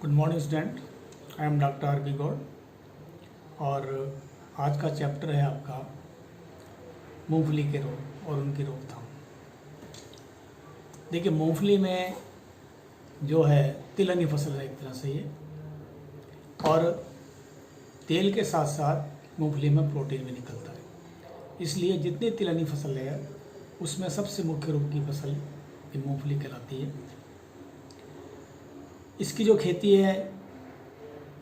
Good morning student, I am doctor R B Gaur और आज का चैप्टर है आपका मूंगफली के रोग और उनकी रोकथाम। देखिए, मूंगफली में जो है तिलहनी फसल है एक तरह से ये, और तेल के साथ साथ मूंगफली में प्रोटीन भी निकलता है। इसलिए जितनी तिलहनी फसल है उसमें सबसे मुख्य रूप की फसल ये मूंगफली कहलाती है। इसकी जो खेती है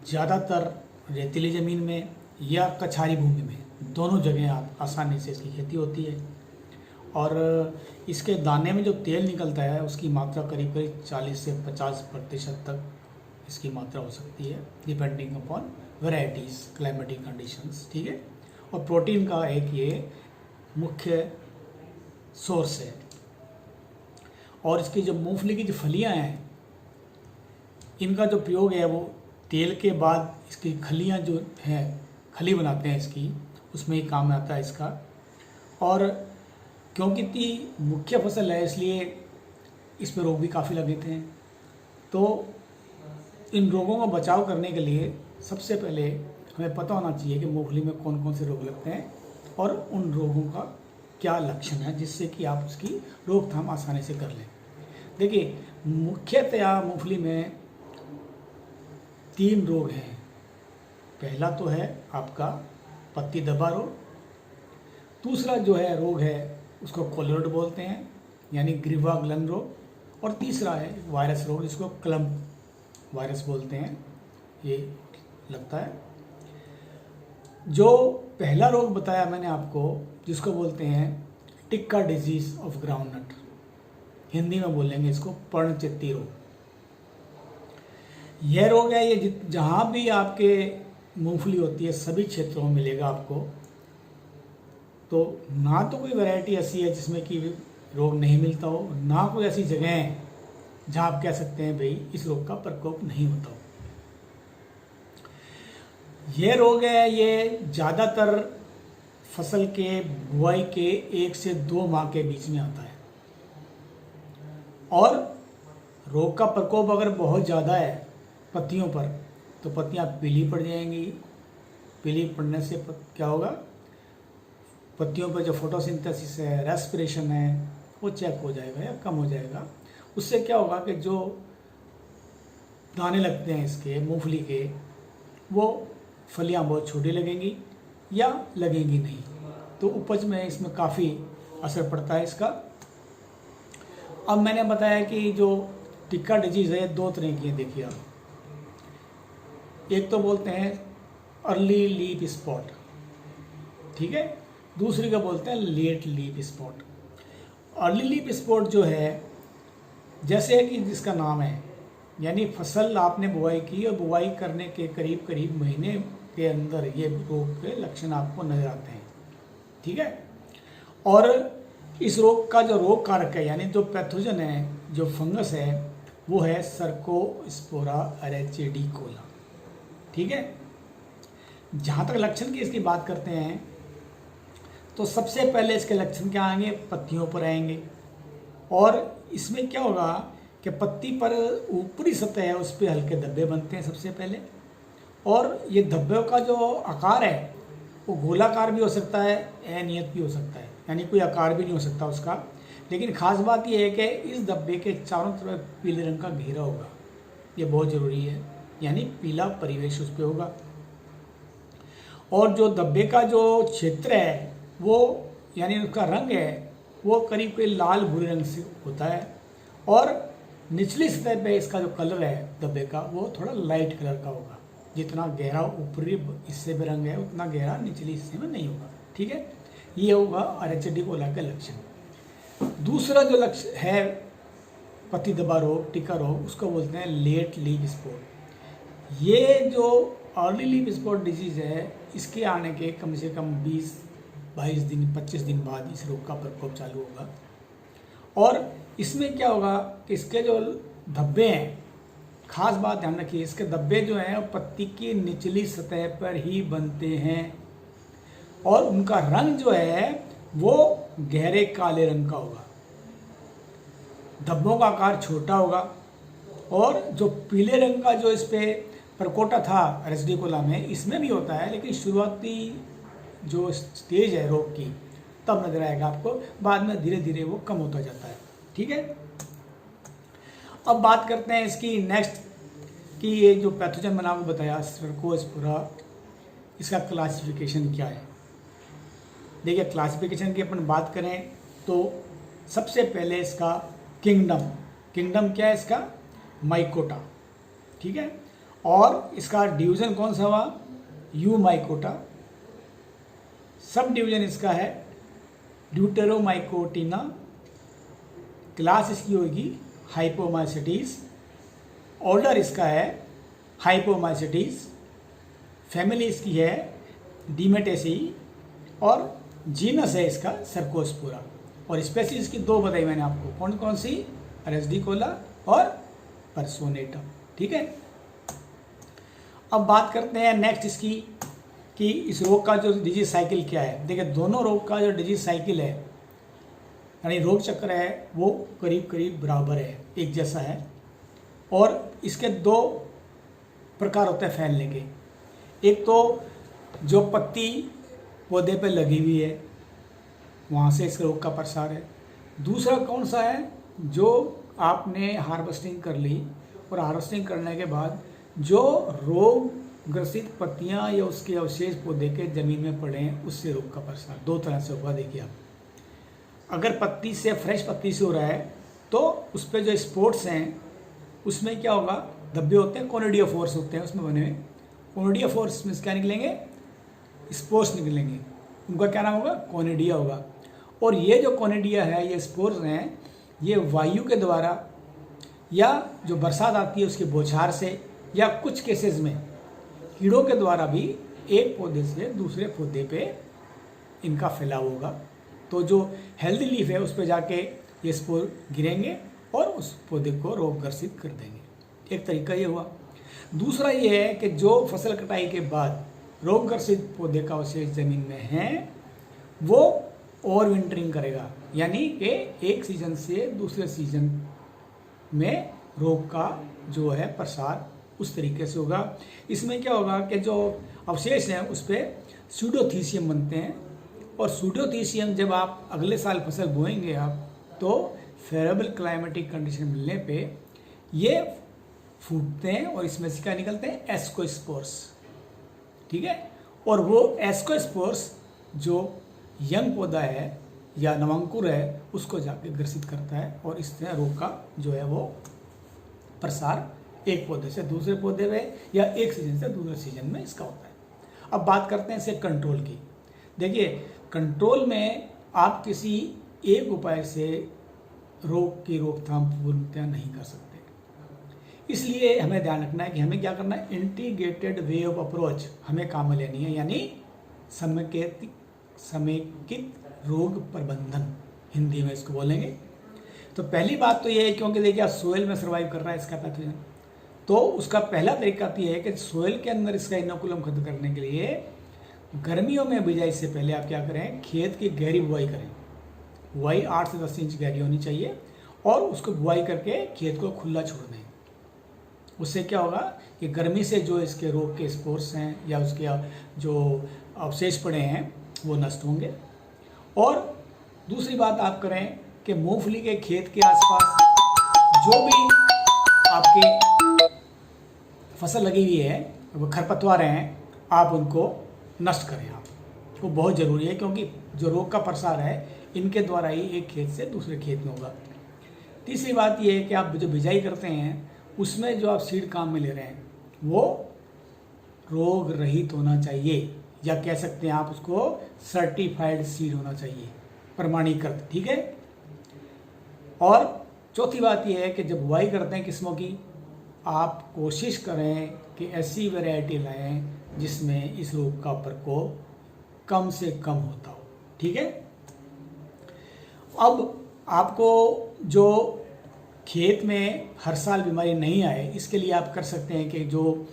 ज़्यादातर रेतीली ज़मीन में या कछारी भूमि में, दोनों जगह आप आसानी से इसकी खेती होती है। और इसके दाने में जो तेल निकलता है उसकी मात्रा करीब करीब 40 से 50% तक इसकी मात्रा हो सकती है, depending upon varieties, climatic conditions. ठीक है। और प्रोटीन का एक ये मुख्य सोर्स है। और इसकी जो मूंगफली की जो फलियां हैं, इनका जो प्रयोग है वो तेल के बाद इसकी खलियां जो हैं, खली बनाते हैं इसकी, उसमें ही काम आता है इसका। और क्योंकि इतनी मुख्य फसल है इसलिए इस पर रोग भी काफ़ी लगे थे। तो इन रोगों का बचाव करने के लिए सबसे पहले हमें पता होना चाहिए कि मूंगफली में कौन कौन से रोग लगते हैं और उन रोगों का क्या लक्षण है, जिससे कि आप उसकी रोकथाम आसानी से कर लें। देखिए, मुख्यतया मूंगफली में 3 रोग हैं। पहला तो है आपका पत्ती धब्बा रोग, दूसरा जो है रोग है उसको कोलेरोड बोलते हैं यानी ग्रीवा ग्लन रोग, और तीसरा है वायरस रोग जिसको क्लम्प वायरस बोलते हैं, ये लगता है। जो पहला रोग बताया मैंने आपको, जिसको बोलते हैं tikka disease of groundnut, Hindi में बोलेंगे इसको पर्णचेती रोग। यह रोग है, ये जहाँ भी आपके मूंगफली होती है सभी क्षेत्रों में मिलेगा आपको। तो ना तो कोई वैरायटी ऐसी है जिसमें कि रोग नहीं मिलता हो, ना कोई ऐसी जगह है जहाँ आप कह सकते हैं भाई इस रोग का प्रकोप नहीं होता हो। यह रोग है, ये ज़्यादातर फसल के बुआई के 1 से 2 माह के बीच में आता है। और रोग का प्रकोप अगर बहुत ज़्यादा है पत्तियों पर, तो पत्तियां पीली पड़ जाएंगी। पीली पड़ने से क्या होगा, पत्तियों पर जो फोटोसिंथेसिस है, रेस्पिरेशन है, वो चेक हो जाएगा या कम हो जाएगा। उससे क्या होगा कि जो दाने लगते हैं इसके मूंगफली के, वो फलियां बहुत छोटी लगेंगी या लगेंगी नहीं, तो उपज में इसमें काफ़ी असर पड़ता है इसका। अब मैंने बताया कि जो टिक्का डिजीज़ है 2 तरह की है। देखिए आप, एक तो बोलते हैं अर्ली लीफ स्पॉट, ठीक है, दूसरी का बोलते हैं late leaf spot. Early leaf spot जो है, जैसे कि जिसका नाम है, यानी फसल आपने बुआई की और बुआई करने के करीब करीब महीने के अंदर ये रोग के लक्षण आपको नजर आते हैं। ठीक है। और इस रोग का जो रोग कारक है, यानी जो पैथोजन है, जो फंगस है, वो है सर्कोस्पोरा एरेचिडिकोला। ठीक है। जहाँ तक लक्षण की इसकी बात करते हैं, तो सबसे पहले इसके लक्षण क्या आएंगे, पत्तियों पर आएंगे। और इसमें क्या होगा कि पत्ती पर ऊपरी सतह है उस पर हल्के धब्बे बनते हैं सबसे पहले। और ये धब्बों का जो आकार है वो गोलाकार भी हो सकता है, अनियत भी हो सकता है, यानी कोई आकार भी नहीं हो सकता उसका। लेकिन खास बात यह है कि इस धब्बे के चारों तरफ पीले रंग का घेरा होगा, ये बहुत ज़रूरी है, यानी पीला परिवेश उस पर होगा। और जो धब्बे का जो क्षेत्र है वो, यानी उसका रंग है, वो करीब करीब लाल भूरे रंग से होता है। और निचली सतह पे इसका जो कलर है धब्बे का, वो थोड़ा लाइट कलर का होगा। जितना गहरा ऊपरी हिस्से में रंग है उतना गहरा निचले हिस्से में नहीं होगा। ठीक है। ये होगा एरेचिडिकोला का लक्षण। दूसरा जो लक्षण है पत्ती धब्बा रोग, टिक्का रोग, उसको बोलते हैं लेट लीफ स्पॉट। ये जो अर्ली लीफ स्पॉट डिजीज़ है, इसके आने के कम से कम 20-22 दिन, 25 दिन बाद इस रोग का प्रकोप चालू होगा। और इसमें क्या होगा कि इसके जो धब्बे हैं, खास बात ध्यान रखिए, इसके धब्बे जो हैं वो पत्ती की निचली सतह पर ही बनते हैं। और उनका रंग जो है वो गहरे काले रंग का होगा। धब्बों का आकार छोटा होगा और जो पीले रंग का जो इस पे परकोटा था रेसिडिकोला में, इसमें भी होता है, लेकिन शुरुआती जो स्टेज है रोग की तब नजर आएगा आपको, बाद में धीरे धीरे वो कम होता जाता है। ठीक है, अब बात करते हैं इसकी नेक्स्ट कि ये जो पैथोजन मैंने आपको बताया सर्कोस्पुरा, इसका क्लासिफिकेशन क्या है। देखिए क्लासिफिकेशन की अपन बात करें तो सबसे पहले इसका किंगडम क्या है इसका, माइकोटा। ठीक है, और इसका डिवीजन कौन सा हुआ, यू माइकोटा। सब डिवीजन इसका है ड्यूटेरोमाइकोटिना। क्लास इसकी होगी हाइपोमाइसिटीज। ऑर्डर इसका है हाइपोमाइसिटीज। फैमिली इसकी है डिमेटेसी और जीनस है इसका सर्कोस्पुरा। और स्पेसीज की दो बताई मैंने आपको, कौन कौन सी, रेसिडिकोला और पर्सोनेटम। ठीक है, अब बात करते हैं नेक्स्ट इसकी कि इस रोग का जो डिजीज साइकिल क्या है। देखिए दोनों रोग का जो डिजीज साइकिल है यानी रोग चक्र है वो करीब करीब बराबर है, एक जैसा है। और इसके दो प्रकार होते हैं फैलने के। एक तो जो पत्ती पौधे पे लगी हुई है वहाँ से इस रोग का प्रसार है। दूसरा कौन सा है, जो आपने हार्वेस्टिंग कर ली और हार्वेस्टिंग करने के बाद जो रोग ग्रसित पत्तियाँ या उसके अवशेष पौधे के जमीन में पड़े हैं उससे रोग का प्रसार। दो तरह से होगा। देखिए आप अगर पत्ती से, फ्रेश पत्ती से हो रहा है तो उस पर जो स्पोर्ट्स हैं उसमें क्या होगा, धब्बे होते हैं, कोनिडियोफोर्स होते हैं उसमें बने हुए। कोनिडियोफोर्स में क्या निकलेंगे, स्पोर्स निकलेंगे, उनका क्या नाम होगा, कोनिडिया होगा। और ये जो कोनिडिया है, ये स्पोर्स हैं, ये वायु के द्वारा या जो बरसात आती है उसकी बौछार से या कुछ केसेस में कीड़ों के द्वारा भी एक पौधे से दूसरे पौधे पे इनका फैलाव होगा। तो जो हेल्दी लीफ है उस पर जाके ये स्पोर गिरेंगे और उस पौधे को रोग ग्रसित कर देंगे। एक तरीका ये हुआ। दूसरा ये है कि जो फसल कटाई के बाद रोग ग्रसित पौधे का अवशेष जमीन में है वो ओवर विंटरिंग करेगा, यानी कि एक सीजन से दूसरे सीजन में रोग का जो है प्रसार उस तरीके से होगा। इसमें क्या होगा कि जो अवशेष हैं उस पर सूडोथीसियम बनते हैं और सूडोथीसियम जब आप अगले साल फसल बोएंगे आप तो फेवरेबल क्लाइमेटिक कंडीशन मिलने पे ये फूटते हैं और इसमें से क्या निकलते हैं, एस्कोस्पोर्स। ठीक है, और वो एस्कोस्पोर्स जो यंग पौधा है या नवांकुर है उसको जाके ग्रसित करता है और इस तरह रोग का जो है वो प्रसार एक पौधे से दूसरे पौधे में या एक सीजन से दूसरे सीजन में इसका होता है। अब बात करते हैं इसे कंट्रोल की। देखिए कंट्रोल में आप किसी एक उपाय से रोग की रोकथाम पूर्णतः नहीं कर सकते, इसलिए हमें ध्यान रखना है कि हमें क्या करना है, इंटीग्रेटेड वे ऑफ अप्रोच हमें काम में लेनी है, यानी समेकित रोग प्रबंधन हिंदी में इसको बोलेंगे। तो पहली बात तो ये है क्योंकि देखिए सोयल में सर्वाइव कर रहा है इसका पैथोजन, तो उसका पहला तरीका तो ये है कि सोयल के अंदर इसका इनोकुलम खत्म करने के लिए गर्मियों में बिजाई से पहले आप क्या करें, खेत की गहरी बुआई करें। बुआई 8 से 10 इंच गहरी होनी चाहिए और उसको बुआई करके खेत को खुला छोड़ दें। उससे क्या होगा कि गर्मी से जो इसके रोग के स्पोर्स हैं या उसके जो अवशेष पड़े हैं वो नष्ट होंगे। और दूसरी बात आप करें कि मूंगफली के खेत के आसपास जो भी आपके फसल लगी हुई है वो खरपतवार हैं आप उनको नष्ट करें। आप वो बहुत ज़रूरी है क्योंकि जो रोग का प्रसार है इनके द्वारा ही एक खेत से दूसरे खेत में होगा। तीसरी बात ये है कि आप जो बिजाई करते हैं उसमें जो आप सीड काम में ले रहे हैं वो रोग रहित होना चाहिए, या कह सकते हैं आप उसको सर्टिफाइड सीड होना चाहिए, प्रमाणीकृत। ठीक है, और चौथी बात यह है कि जब बुआई करते हैं किस्मों की, आप कोशिश करें कि ऐसी वैरायटी लाएं जिसमें इस रोग का प्रकोप कम से कम होता हो। ठीक है, अब आपको जो खेत में हर साल बीमारी नहीं आए इसके लिए आप कर सकते हैं कि जो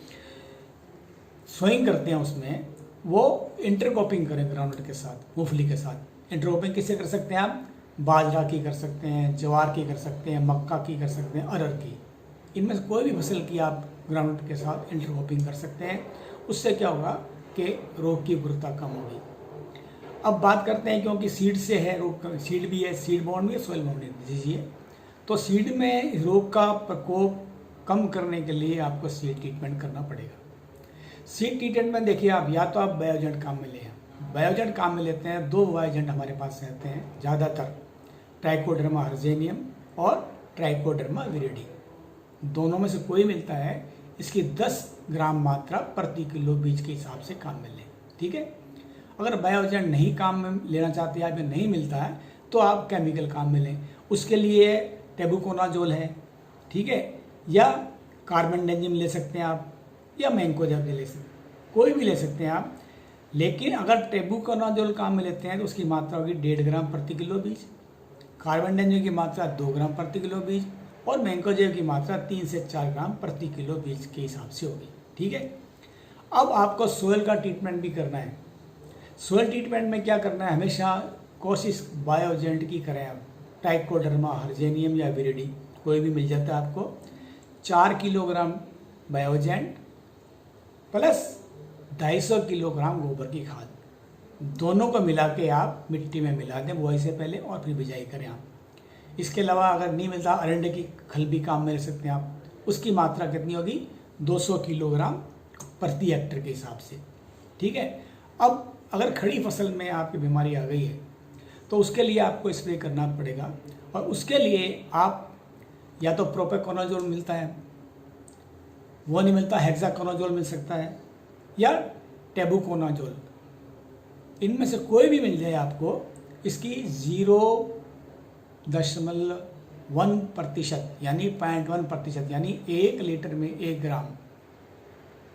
सोइंग करते हैं उसमें वो इंटरक्रॉपिंग करें ग्राउंडनट के साथ, मूंगफली के साथ। इंटरक्रॉपिंग किससे कर सकते हैं आप, बाजरा की कर सकते हैं, ज्वार की कर सकते हैं, मक्का की कर सकते हैं, अरहर की। इनमें से कोई भी फसल की आप ग्राउंडनट के साथ इंटरक्रॉपिंग कर सकते हैं। उससे क्या होगा कि रोग की उग्रता कम होगी। अब बात करते हैं, क्योंकि सीड से है रोग, सीड भी है, सीड बॉर्न भी है, सॉइल बॉर्न डिजीज है। तो सीड में रोग का प्रकोप कम करने के लिए आपको सीड ट्रीटमेंट करना पड़ेगा। सीड ट्रीटमेंट में देखिए आप, या तो आप बायोजेंट काम में लें। बायोजेंट काम में लेते हैं, दो बायोजेंट हमारे पास रहते हैं ज़्यादातर, ट्राइकोडर्मा हर्जेनियम और ट्राइकोडर्मा विरिडी। दोनों में से कोई मिलता है, इसकी 10 ग्राम मात्रा प्रति किलो बीज के हिसाब से काम में लें। ठीक है। अगर बायोजेंट नहीं काम में लेना चाहते आप, या नहीं मिलता है, तो आप केमिकल काम में लें। उसके लिए टेबुकोनाजोल है, ठीक है, या कार्बेंडाजिम ले सकते हैं आप, या मैंकोजेब ले सकते हैं, कोई भी ले सकते हैं आप। लेकिन अगर टेबुकोनाजोल काम में लेते हैं तो उसकी मात्रा होगी 1.5 ग्राम प्रति किलो बीज, कार्बेंडाजिम की मात्रा 2 ग्राम प्रति किलो बीज, और मैंकोजेब की मात्रा 3 से 4 ग्राम प्रति किलो बीज के हिसाब से होगी। ठीक है। अब आपको सोयल का ट्रीटमेंट भी करना है। सोयल ट्रीटमेंट में क्या करना है, हमेशा कोशिश बायोजेंट की करें आप। ट्राइकोडर्मा हर्जेनियम या विरिडी कोई भी मिल जाता है आपको। 4 किलोग्राम बायोजेंट प्लस 250 किलोग्राम गोबर की खाद, दोनों को मिला के आप मिट्टी में मिला दें बुआई से पहले, और फिर बिजाई करें आप। इसके अलावा अगर नहीं मिलता, अरंडे की खल भी काम में ले सकते हैं आप। उसकी मात्रा कितनी होगी, 200 किलोग्राम प्रति हेक्टेयर के हिसाब से। ठीक है। अब अगर खड़ी फसल में आपकी बीमारी आ गई है तो उसके लिए आपको स्प्रे करना पड़ेगा, और उसके लिए आप या तो प्रोपेकोनाजोल मिलता है, वो नहीं मिलता हेक्साकोनाजोल मिल सकता है, या टेबुकोनाजोल। इनमें से कोई भी मिल जाए आपको, इसकी 0.1% यानी 0.1%, यानी 1 लीटर में 1 ग्राम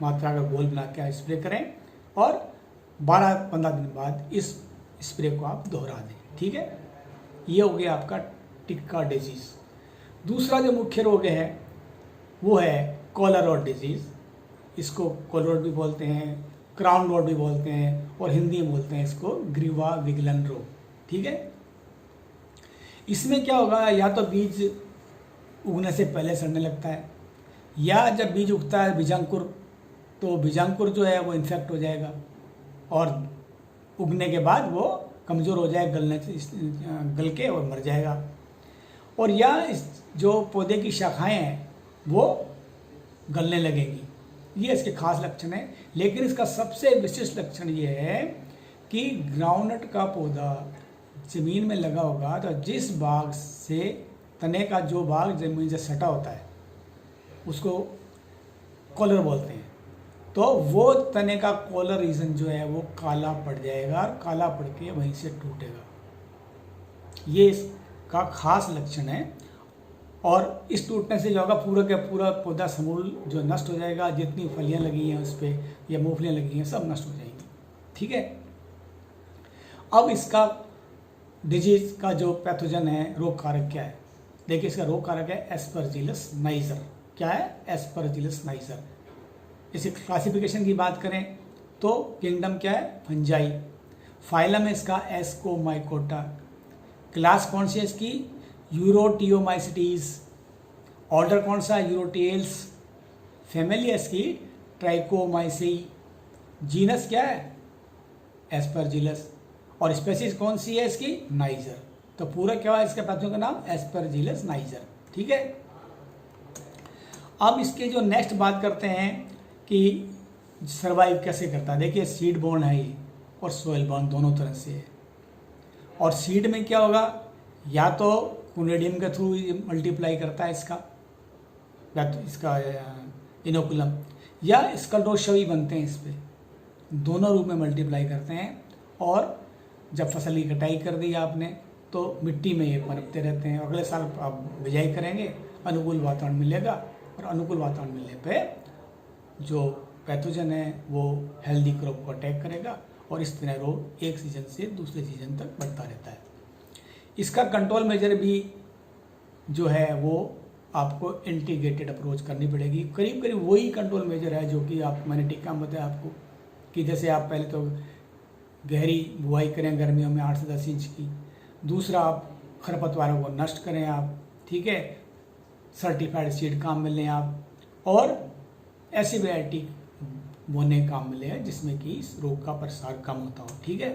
मात्रा का घोल बना के स्प्रे करें, और 12-15 दिन बाद इस स्प्रे को आप दोहरा दें। ठीक है। ये हो गया आपका टिक्का डिजीज। दूसरा जो मुख्य रोग है वो है कॉलर रॉट डिजीज। इसको कॉलर रॉट भी बोलते हैं, क्राउन रॉट भी बोलते हैं, और हिंदी में बोलते हैं इसको ग्रीवा विगलन रोग। ठीक है। इसमें क्या होगा, या तो बीज उगने से पहले सड़ने लगता है, या जब बीज उगता है बीजांकुर, तो बीजांकुर जो है वो इन्फेक्ट हो जाएगा, और उगने के बाद वो कमज़ोर हो जाएगा, गल के और मर जाएगा। और या इस जो पौधे की शाखाएं हैं वो गलने लगेंगी। ये इसके खास लक्षण है। लेकिन इसका सबसे विशिष्ट लक्षण ये है कि ग्राउंडनट का पौधा ज़मीन में लगा होगा, तो जिस भाग से तने का जो भाग ज़मीन से सटा होता है उसको कॉलर बोलते हैं। तो वो तने का कॉलर रीजन जो है वो काला पड़ जाएगा, और काला पड़ के वहीं से टूटेगा। ये इसका खास लक्षण है। और इस टूटने से जो होगा, पूरा का पूरा पौधा समूल जो नष्ट हो जाएगा, जितनी फलियां लगी हैं उस पर या मूंगफलियां लगी हैं सब नष्ट हो जाएंगी। ठीक है। अब इसका डिजीज का जो पैथोजन है, रोग कारक क्या है, देखिए इसका रोग कारक है एस्परजिलस नाइजर। क्या है, एस्परजिलस नाइजर। इसे क्लासिफिकेशन की बात करें तो किंगडम क्या है, फंजाई। फाइलम है इसका एस्कोमाइकोटा। क्लास कौन सी है इसकी, यूरोटियोमाइसिटीज। ऑर्डर कौन सा, यूरोटियल्स। फैमिली है इसकी ट्राइकोमाइसी। जीनस क्या है, एस्परजिलस। और स्पेसीज कौन सी है इसकी, नाइजर। तो पूरा क्या है इसके पैथोजन का नाम, एस्परजिलस नाइजर। ठीक है। अब इसके जो नेक्स्ट बात करते हैं कि सर्वाइव कैसे करता है। देखिए सीड बॉर्न है ये, और सॉइल बॉर्न दोनों तरह से है। और सीड में क्या होगा, या तो कुनेडियम के थ्रू मल्टीप्लाई करता है इसका इनोकुलम, या स्कल्डोशवी बनते हैं इस पर, दोनों रूप में मल्टीप्लाई करते हैं। और जब फसल की कटाई कर दी आपने तो मिट्टी में ये पनपते रहते हैं। अगले साल आप बिजाई करेंगे, अनुकूल वातावरण मिलेगा, और अनुकूल वातावरण मिलने पे जो पैथोजन है वो हेल्दी क्रॉप को अटैक करेगा, और इस तरह रोग एक सीजन से दूसरे सीजन तक बढ़ता रहता है। इसका कंट्रोल मेजर भी जो है वो आपको इंटीग्रेटेड अप्रोच करनी पड़ेगी। करीब करीब वही कंट्रोल मेजर है जो कि मैंने टिक्का में बताया आपको, कि जैसे आप पहले तो गहरी बुआई करें गर्मियों में 8 से 10 इंच की। दूसरा, आप खरपतवारों को नष्ट करें आप। ठीक है। सर्टिफाइड सीड काम मिले आप, और ऐसी वैरायटी बोने काम मिले हैं जिसमें कि इस रोग का प्रसार कम होता हो। ठीक है,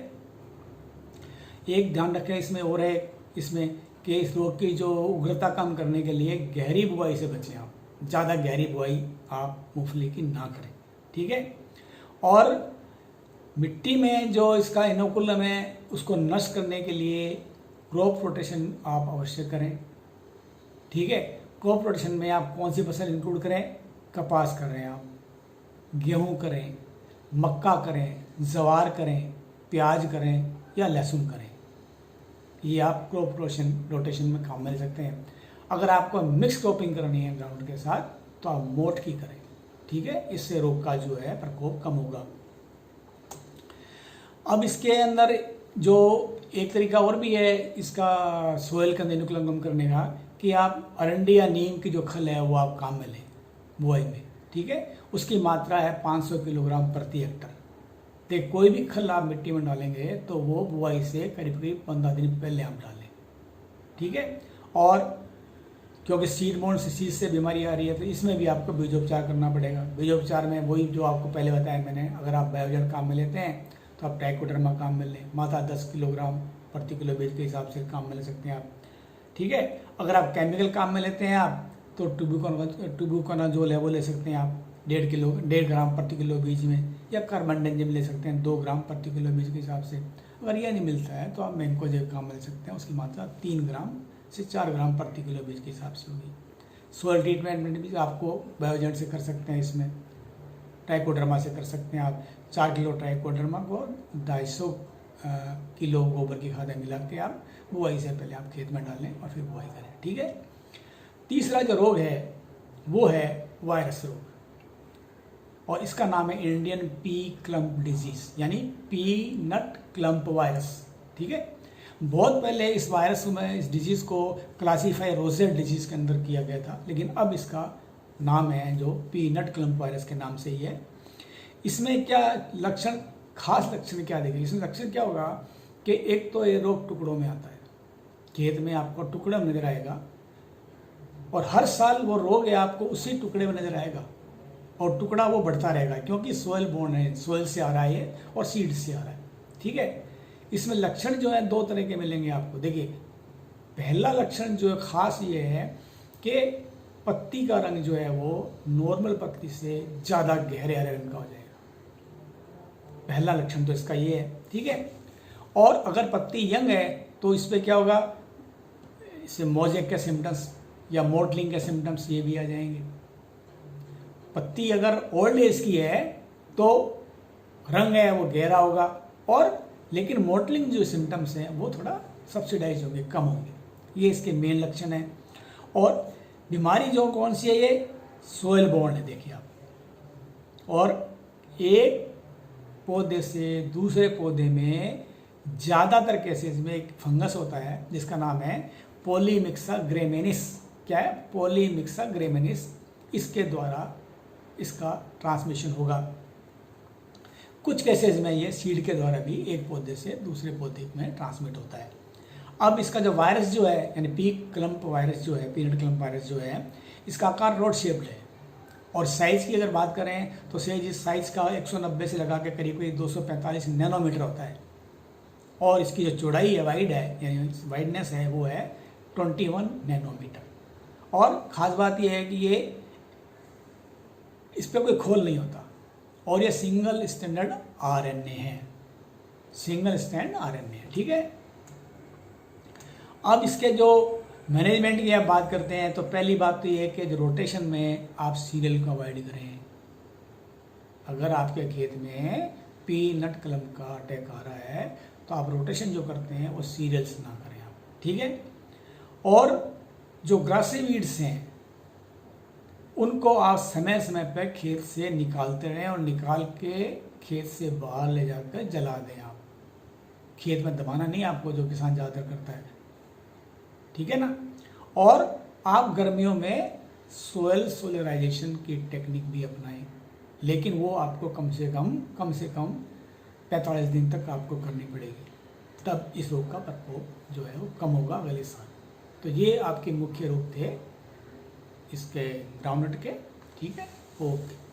एक ध्यान रखें इसमें और है, इसमें कि इस रोग की जो उग्रता कम करने के लिए गहरी बुआई से बचें आप, ज़्यादा गहरी बुआई आप मूंगफली की ना करें। ठीक है, और मिट्टी में जो इसका इनोकुलम है उसको नष्ट करने के लिए क्रॉप रोटेशन आप अवश्य करें। ठीक है, क्रॉप रोटेशन में आप कौन सी फसल इंक्लूड करें? कपास करें आप, गेहूं करें, मक्का करें, जवार करें, प्याज करें या लहसुन करें, ये आप क्रॉप रोटेशन में काम में ले सकते हैं। अगर आपको मिक्स क्रॉपिंग करनी है ग्राउंड के साथ तो आप मोठ की करें। ठीक है, इससे रोग का जो है प्रकोप कम होगा। अब इसके अंदर जो एक तरीका और भी है इसका सोयल का इनोकुलम कम करने का, कि आप अरंडी या नीम की जो खल है वो आप काम में लें बुआई में। ठीक है, उसकी मात्रा है 500 किलोग्राम प्रति हेक्टर। तो कोई भी खल आप मिट्टी में डालेंगे तो वो बुआई से करीब करीब 15 दिन पहले आप डालें। ठीक है, और क्योंकि सीड बोर्न डिसीज से बीमारी आ रही है तो इसमें भी आपको बीजोपचार करना पड़ेगा। बीजोपचार में वही जो आपको पहले बताया मैंने, अगर आप बायोजेन काम में लेते हैं तो आप ट्राइकोडर्मा काम में लें, मात्रा 10 किलोग्राम प्रति किलो बीज के हिसाब से काम में ले सकते हैं आप। ठीक है, अगर आप केमिकल काम में लेते हैं आप तो ट्यूबुकोनाजोल है वो ले सकते हैं आप 1.5 ग्राम प्रति किलो बीज में, या कार्बनडेंजिम ले सकते हैं 2 ग्राम प्रति किलो बीज के हिसाब से। अगर यह नहीं मिलता है तो आप मैंकोजेब काम में ले सकते हैं, उसकी मात्रा 3 ग्राम से 4 ग्राम प्रति किलो बीज के हिसाब से होगी। सोयल ट्रीटमेंट भी आपको बायोजेंट से कर सकते हैं, इसमें ट्राइकोडर्मा से कर सकते हैं आप। 4 किलो ट्राइकोडर्मा को 250 किलो गोबर की खाद मिला के आप बुआई से पहले आप खेत में डालें और फिर बुआई करें। ठीक है, तीसरा जो रोग है वो है वायरस रोग, और इसका नाम है इंडियन पी क्लम्प डिजीज, यानी पीनट क्लम्प वायरस। ठीक है, बहुत पहले इस वायरस में इस डिजीज को क्लासीफाई रोजेट डिजीज के अंदर किया गया था, लेकिन अब इसका नाम है जो पीनट क्लम्प वायरस के नाम से ही है। इसमें क्या लक्षण, खास लक्षण क्या देखेंगे? इसमें लक्षण क्या होगा कि एक तो ये रोग टुकड़ों में आता है, खेत में आपको टुकड़ा नजर आएगा, और हर साल वो रोग है आपको उसी टुकड़े में नजर आएगा, और टुकड़ा वो बढ़ता रहेगा क्योंकि सोयल बोर्न है, सोयल से आ रहा है और सीड से आ रहा है। ठीक है, इसमें लक्षण जो है 2 तरह के मिलेंगे आपको। देखिए, पहला लक्षण जो है खास ये है कि पत्ती का रंग जो है वो नॉर्मल पत्ती से ज़्यादा गहरे हरे रंग का हो जाएगा। पहला लक्षण तो इसका ये है। ठीक है, और अगर पत्ती यंग है तो इस पर क्या होगा, इससे मोजेक के सिम्टम्स या मोटलिंग के सिम्टम्स ये भी आ जाएंगे। पत्ती अगर ओल्ड एज की है तो रंग है वो गहरा होगा, और लेकिन मोटलिंग जो सिम्टम्स हैं वो थोड़ा सब्सिडाइज होंगे, कम होंगे। ये इसके मेन लक्षण हैं। और बीमारी जो कौन सी है, ये सोयल बोर्न है। देखिए आप, और एक पौधे से दूसरे पौधे में ज़्यादातर केसेस में एक फंगस होता है जिसका नाम है पॉलीमिक्सा ग्रेमिनिस। क्या है? पॉलीमिक्सा ग्रेमिनिस। इसके द्वारा इसका ट्रांसमिशन होगा। कुछ केसेस में ये सीड के द्वारा भी एक पौधे से दूसरे पौधे में ट्रांसमिट होता है। अब इसका जो वायरस जो है, यानी पी क्लम्प वायरस जो है, पीनट क्लम्प वायरस जो है, इसका आकार रोड शेप्ड है, और साइज़ की अगर बात करें तो इस साइज़ का 190 से लगा के करीब करीब 245 नैनोमीटर होता है, और इसकी जो चौड़ाई है वाइड है, यानी वाइडनेस है वो है 21 नैनोमीटर। और ख़ास बात यह है कि ये इस पर कोई खोल नहीं होता, और ये सिंगल स्टैंडर्ड आरएनए है, सिंगल स्टैंड आरएनए है। ठीक है, अब इसके जो मैनेजमेंट की आप बात करते हैं तो पहली बात तो ये है कि जो रोटेशन में आप सीरियल को अवॉइड करें। अगर आपके खेत में पीनट क्लम्प का अटैक आ रहा है तो आप रोटेशन जो करते हैं वो सीरियल्स ना करें आप। ठीक है, और जो ग्रासी वीड्स हैं उनको आप समय समय पर खेत से निकालते रहें, और निकाल के खेत से बाहर ले जाकर जला दें आप। खेत में दबाना नहीं आपको, जो किसान ज़्यादातर करता है। ठीक है ना। और आप गर्मियों में सोयल सोलराइजेशन की टेक्निक भी अपनाएं, लेकिन वो आपको कम से कम 45 दिन तक आपको करनी पड़ेगी, तब इस रोग का प्रकोप जो है वो कम होगा अगले साल। तो ये आपके मुख्य रोग थे इसके ग्राउंडनट के। ठीक है, ओके।